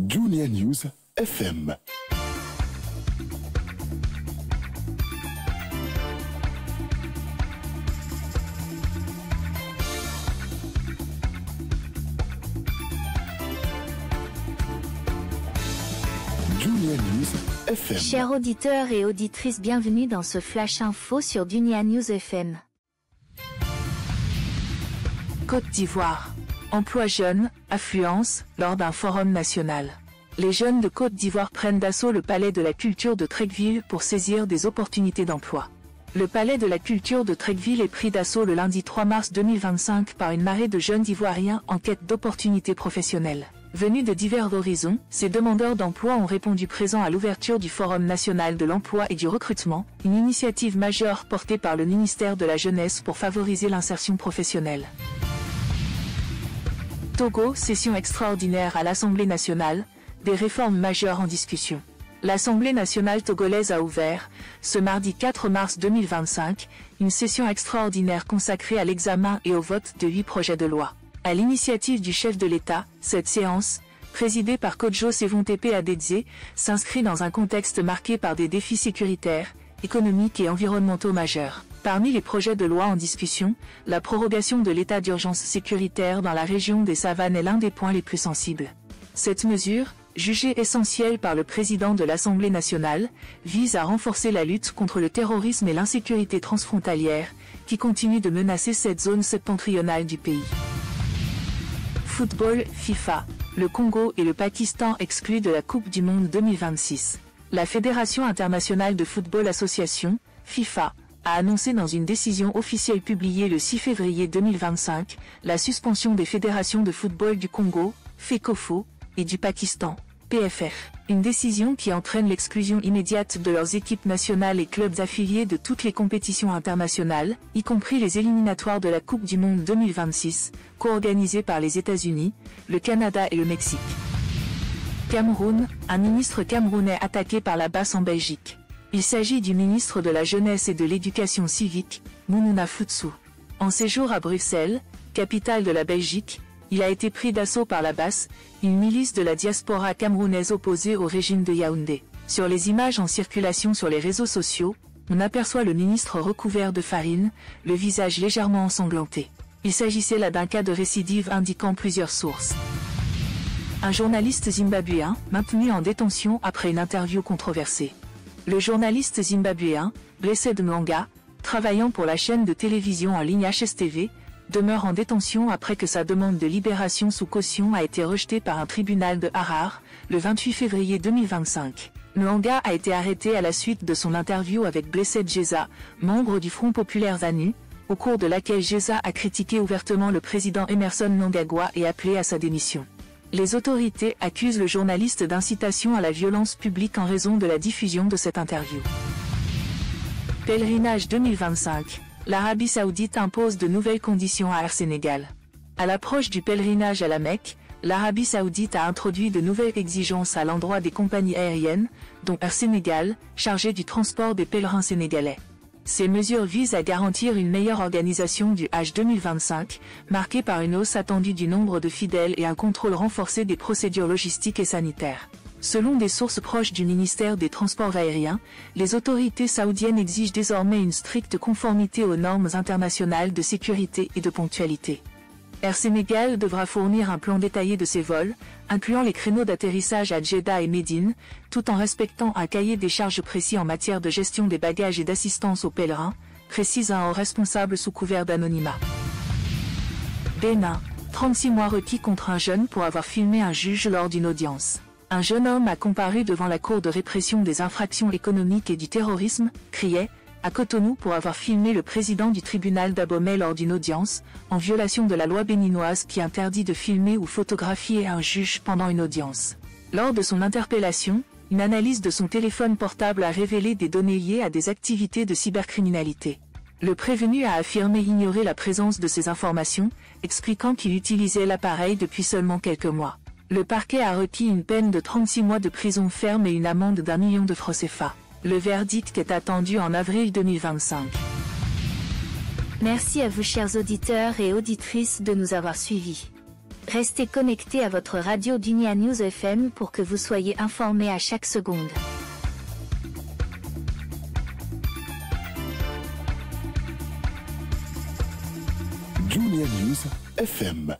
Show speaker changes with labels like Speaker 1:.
Speaker 1: Junior News FM. Junior News FM.
Speaker 2: Chers auditeurs et auditrices, bienvenue dans ce Flash Info sur Junior News FM.
Speaker 3: Côte d'Ivoire. Emploi jeunes, affluence, lors d'un forum national. Les jeunes de Côte d'Ivoire prennent d'assaut le palais de la culture de Treichville pour saisir des opportunités d'emploi. Le palais de la culture de Treichville est pris d'assaut le lundi 3 mars 2025 par une marée de jeunes Ivoiriens en quête d'opportunités professionnelles. Venus de divers horizons, ces demandeurs d'emploi ont répondu présents à l'ouverture du Forum national de l'emploi et du recrutement, une initiative majeure portée par le ministère de la Jeunesse pour favoriser l'insertion professionnelle. Togo, session extraordinaire à l'Assemblée nationale, des réformes majeures en discussion. L'Assemblée nationale togolaise a ouvert, ce mardi 4 mars 2025, une session extraordinaire consacrée à l'examen et au vote de 8 projets de loi. À l'initiative du chef de l'État, cette séance, présidée par Kodjo Sevontepe Adedze, s'inscrit dans un contexte marqué par des défis sécuritaires, économiques et environnementaux majeurs. Parmi les projets de loi en discussion, la prorogation de l'état d'urgence sécuritaire dans la région des Savanes est l'un des points les plus sensibles. Cette mesure, jugée essentielle par le président de l'Assemblée nationale, vise à renforcer la lutte contre le terrorisme et l'insécurité transfrontalière, qui continue de menacer cette zone septentrionale du pays. Football, FIFA, le Congo et le Pakistan exclus de la Coupe du Monde 2026. La Fédération internationale de football association, FIFA, a annoncé dans une décision officielle publiée le 6 février 2025, la suspension des fédérations de football du Congo, FECOFO, et du Pakistan, PFR. Une décision qui entraîne l'exclusion immédiate de leurs équipes nationales et clubs affiliés de toutes les compétitions internationales, y compris les éliminatoires de la Coupe du Monde 2026, co-organisées par les États-Unis, le Canada et le Mexique. Cameroun, un ministre camerounais attaqué par la BAS en Belgique. Il s'agit du ministre de la Jeunesse et de l'Éducation civique, Mounouna Foutsou. En séjour à Bruxelles, capitale de la Belgique, il a été pris d'assaut par la BAS, une milice de la diaspora camerounaise opposée au régime de Yaoundé. Sur les images en circulation sur les réseaux sociaux, on aperçoit le ministre recouvert de farine, le visage légèrement ensanglanté. Il s'agissait là d'un cas de récidive indiquant plusieurs sources. Un journaliste zimbabwéen, maintenu en détention après une interview controversée. Le journaliste zimbabwéen, Blessed Mwanga, travaillant pour la chaîne de télévision en ligne HSTV, demeure en détention après que sa demande de libération sous caution a été rejetée par un tribunal de Harare, le 28 février 2025. Mwanga a été arrêté à la suite de son interview avec Blessed Jeza, membre du Front populaire ZANU, au cours de laquelle Jeza a critiqué ouvertement le président Emmerson Mnangagwa et appelé à sa démission. Les autorités accusent le journaliste d'incitation à la violence publique en raison de la diffusion de cette interview. Pèlerinage 2025. L'Arabie Saoudite impose de nouvelles conditions à Air Sénégal. À l'approche du pèlerinage à la Mecque, l'Arabie Saoudite a introduit de nouvelles exigences à l'endroit des compagnies aériennes, dont Air Sénégal, chargée du transport des pèlerins sénégalais. Ces mesures visent à garantir une meilleure organisation du Hajj 2025, marquée par une hausse attendue du nombre de fidèles et un contrôle renforcé des procédures logistiques et sanitaires. Selon des sources proches du ministère des Transports aériens, les autorités saoudiennes exigent désormais une stricte conformité aux normes internationales de sécurité et de ponctualité. Air Sénégal devra fournir un plan détaillé de ses vols, incluant les créneaux d'atterrissage à Djeddah et Médine, tout en respectant un cahier des charges précis en matière de gestion des bagages et d'assistance aux pèlerins, précise un haut responsable sous couvert d'anonymat. Bénin, 36 mois requis contre un jeune pour avoir filmé un juge lors d'une audience. Un jeune homme a comparu devant la Cour de répression des infractions économiques et du terrorisme, CRIET, à Cotonou pour avoir filmé le président du tribunal d'Abomey lors d'une audience, en violation de la loi béninoise qui interdit de filmer ou photographier un juge pendant une audience. Lors de son interpellation, une analyse de son téléphone portable a révélé des données liées à des activités de cybercriminalité. Le prévenu a affirmé ignorer la présence de ces informations, expliquant qu'il utilisait l'appareil depuis seulement quelques mois. Le parquet a requis une peine de 36 mois de prison ferme et une amende d'1 million de francs CFA. Le verdict est attendu en avril 2025.
Speaker 2: Merci à vous chers auditeurs et auditrices de nous avoir suivis. Restez connectés à votre radio Dunia News FM pour que vous soyez informés à chaque seconde.
Speaker 1: Dunia News FM.